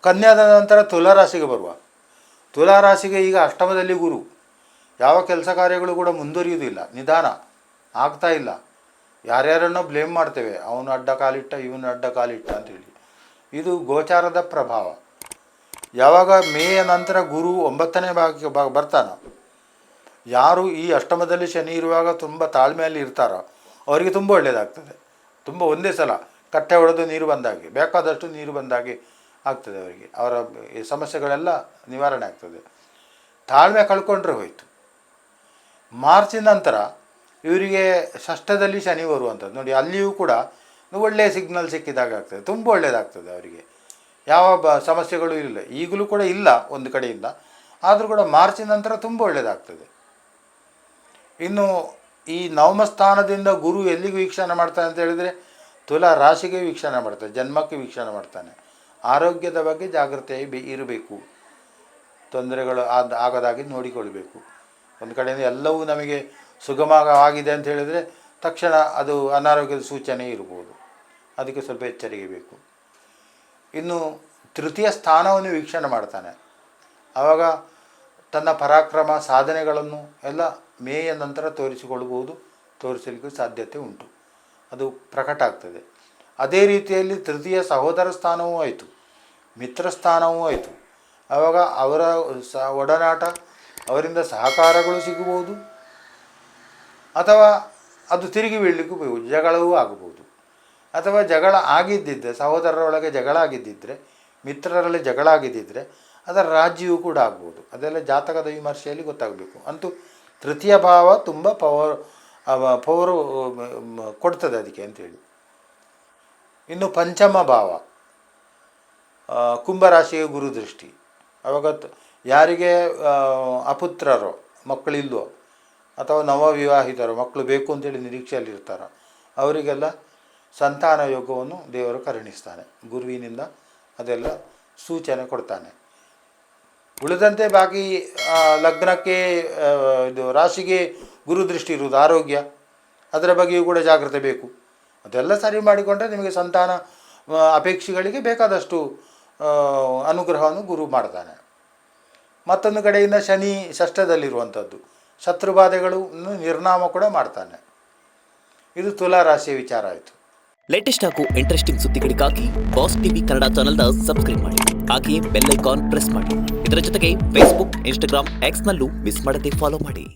ಕನ್ಯಾದ ನಂತರ ತುಲಾರಾಶಿಗೆ ಬರುವ. ತುಲಾರಾಶಿಗೆ ಈಗ ಅಷ್ಟಮದಲ್ಲಿ ಗುರು. ಯಾವ ಕೆಲಸ ಕಾರ್ಯಗಳು ಕೂಡ ಮುಂದುವರಿಯುವುದಿಲ್ಲ, ನಿಧಾನ ಆಗ್ತಾ ಇಲ್ಲ. ಯಾರ್ಯಾರನ್ನೋ ಬ್ಲೇಮ್ ಮಾಡ್ತೇವೆ, ಅವನು ಅಡ್ಡ ಕಾಲಿಟ್ಟ ಇವನು ಅಡ್ಡ ಕಾಲಿಟ್ಟ ಅಂತೇಳಿ. ಇದು ಗೋಚಾರದ ಪ್ರಭಾವ. ಯಾವಾಗ ಮೇಯ ನಂತರ ಗುರು 9ನೇ ಭಾಗಕ್ಕೆ ಬರ್ತಾನೋ, ಯಾರು ಈ ಅಷ್ಟಮದಲ್ಲಿ ಶನಿ ಇರುವಾಗ ತುಂಬ ತಾಳ್ಮೆಯಲ್ಲಿ ಇರ್ತಾರೋ ಅವರಿಗೆ ತುಂಬ ಒಳ್ಳೆಯದಾಗ್ತದೆ. ತುಂಬ ಒಂದೇ ಸಲ ಕಟ್ಟೆ ಹೊಡೆದು ನೀರು ಬಂದಾಗೆ, ಬೇಕಾದಷ್ಟು ನೀರು ಬಂದಾಗೆ ಆಗ್ತದೆ ಅವರಿಗೆ. ಅವರ ಸಮಸ್ಯೆಗಳೆಲ್ಲ ನಿವಾರಣೆ ಆಗ್ತದೆ. ತಾಳ್ಮೆ ಕಳ್ಕೊಂಡ್ರೆ ಹೋಯಿತು. ಮಾರ್ಚಿನ ನಂತರ ಇವರಿಗೆ ಷಷ್ಠದಲ್ಲಿ ಶನಿ ಬರುವಂಥದ್ದು ನೋಡಿ. ಅಲ್ಲಿಯೂ ಕೂಡ ಒಳ್ಳೆಯ ಸಿಗ್ನಲ್ ಸಿಕ್ಕಿದಾಗ ಆಗ್ತದೆ, ತುಂಬ ಒಳ್ಳೆಯದಾಗ್ತದೆ ಅವರಿಗೆ. ಯಾವ ಸಮಸ್ಯೆಗಳು ಇಲ್ಲ, ಈಗಲೂ ಕೂಡ ಇಲ್ಲ ಒಂದು ಕಡೆಯಿಂದ, ಆದರೂ ಕೂಡ ಮಾರ್ಚಿನ ನಂತರ ತುಂಬ ಒಳ್ಳೆಯದಾಗ್ತದೆ. ಇನ್ನು ಈ ನವಮ ಸ್ಥಾನದಿಂದ ಗುರು ಎಲ್ಲಿಗೂ ವೀಕ್ಷಣೆ ಮಾಡ್ತಾನೆ ಅಂತ ಹೇಳಿದರೆ ತುಲಾ ರಾಶಿಗೆ ವೀಕ್ಷಣೆ ಮಾಡ್ತಾನೆ, ಜನ್ಮಕ್ಕೆ ವೀಕ್ಷಣೆ ಮಾಡ್ತಾನೆ. ಆರೋಗ್ಯದ ಬಗ್ಗೆ ಜಾಗ್ರತೆಯಾಗಿ ಇರಬೇಕು, ತೊಂದರೆಗಳು ಆಗದಾಗಿ ನೋಡಿಕೊಳ್ಬೇಕು. ಒಂದು ಕಡೆಯಿಂದ ಎಲ್ಲವೂ ನಮಗೆ ಸುಗಮವಾಗಿದೆ ಅಂತ ಹೇಳಿದರೆ ತಕ್ಷಣ ಅದು ಅನಾರೋಗ್ಯದ ಸೂಚನೆ ಇರ್ಬೋದು, ಅದಕ್ಕೆ ಸ್ವಲ್ಪ ಎಚ್ಚರಿಕೆ ಬೇಕು. ಇನ್ನು ತೃತೀಯ ಸ್ಥಾನವನ್ನು ವೀಕ್ಷಣೆ ಮಾಡ್ತಾನೆ. ಆವಾಗ ತನ್ನ ಪರಾಕ್ರಮ ಸಾಧನೆಗಳನ್ನು ಎಲ್ಲ ಮೇಯ ನಂತರ ತೋರಿಸಲಿಕ್ಕೆ ಸಾಧ್ಯತೆ ಉಂಟು, ಅದು ಪ್ರಕಟ ಆಗ್ತದೆ. ಅದೇ ರೀತಿಯಲ್ಲಿ ತೃತೀಯ ಸಹೋದರ ಸ್ಥಾನವೂ ಆಯಿತು, ಮಿತ್ರ ಸ್ಥಾನವೂ ಆಯಿತು. ಆವಾಗ ಅವರ ಒಡನಾಟ, ಅವರಿಂದ ಸಹಕಾರಗಳು ಸಿಗಬಹುದು, ಅಥವಾ ಅದು ತಿರುಗಿ ಬೀಳಲಿಕ್ಕೂ ಬಹುದು, ಜಗಳವೂ ಆಗಬಹುದು. ಅಥವಾ ಜಗಳ ಆಗಿದ್ದಿದ್ದರೆ, ಸಹೋದರರೊಳಗೆ ಜಗಳ ಆಗಿದ್ದಿದ್ದರೆ, ಮಿತ್ರರಲ್ಲಿ ಜಗಳ ಆಗಿದ್ದಿದ್ದರೆ ಅದರ ರಾಜ್ಯವೂ ಕೂಡ ಆಗ್ಬೋದು. ಅದೆಲ್ಲ ಜಾತಕದ ವಿಮರ್ಶೆಯಲ್ಲಿ ಗೊತ್ತಾಗಬೇಕು. ಅಂತೂ ತೃತೀಯ ಭಾವ ತುಂಬ ಪವರು ಕೊಡ್ತದೆ ಅದಕ್ಕೆ ಅಂತೇಳಿ. ಇನ್ನು ಪಂಚಮ ಭಾವ ಕುಂಭರಾಶಿಗೆ ಗುರುದೃಷ್ಟಿ. ಆವಾಗ ಯಾರಿಗೆ ಅಪುತ್ರರೋ, ಮಕ್ಕಳಿಲ್ವೋ, ಅಥವಾ ನವವಿವಾಹಿತರು ಮಕ್ಕಳು ಬೇಕು ಅಂತೇಳಿ ನಿರೀಕ್ಷೆಯಲ್ಲಿರ್ತಾರೋ ಅವರಿಗೆಲ್ಲ ಸಂತಾನ ಯೋಗವನ್ನು ದೇವರು ಕರುಣಿಸ್ತಾನೆ. ಗುರುವಿನಿಂದ ಅದೆಲ್ಲ ಸೂಚನೆ ಕೊಡ್ತಾನೆ. ಉಳಿದಂತೆ ಬಾಕಿ ಲಗ್ನಕ್ಕೆ ಇದು ರಾಶಿಗೆ ಗುರುದೃಷ್ಟಿ ಇರುವುದು, ಆರೋಗ್ಯ, ಅದರ ಬಗ್ಗೆಯೂ ಕೂಡ ಜಾಗ್ರತೆ ಬೇಕು. ಅದೆಲ್ಲ ಸರಿ ಮಾಡಿಕೊಂಡ್ರೆ ನಿಮಗೆ ಸಂತಾನ ಅಪೇಕ್ಷೆಗಳಿಗೆ ಬೇಕಾದಷ್ಟು ಅನುಗ್ರಹವನ್ನು ಗುರು ಮಾಡ್ತಾನೆ. ಮತ್ತೊಂದು ಕಡೆಯಿಂದ ಶನಿ ಷಷ್ಠದಲ್ಲಿರುವಂಥದ್ದು, ಶತ್ರುಬಾಧೆಗಳನ್ನು ನಿರ್ನಾಮ ಕೂಡ ಮಾಡ್ತಾನೆ. ಇದು ತುಲಾ ರಾಶಿಯ ವಿಚಾರ ಆಯಿತು. ಲೇಟೆಸ್ಟ್ ಹಾಗೂ ಇಂಟ್ರೆಸ್ಟಿಂಗ್ ಸುದ್ದಿಗಳಿಗಾಗಿ ಬಾಸ್ ಟಿವಿ ಕನ್ನಡ ಚಾನೆಲ್ನ ಸಬ್ಸ್ಕ್ರೈಬ್ ಮಾಡಿ, ಹಾಗೆಯೇ ಬೆಲ್ ಐಕಾನ್ ಪ್ರೆಸ್ ಮಾಡಿ. ಇದರ ಜೊತೆಗೆ ಫೇಸ್ಬುಕ್, ಇನ್ಸ್ಟಾಗ್ರಾಮ್, ಎಕ್ಸ್ನಲ್ಲೂ ಮಿಸ್ ಮಾಡದೆ ಫಾಲೋ ಮಾಡಿ.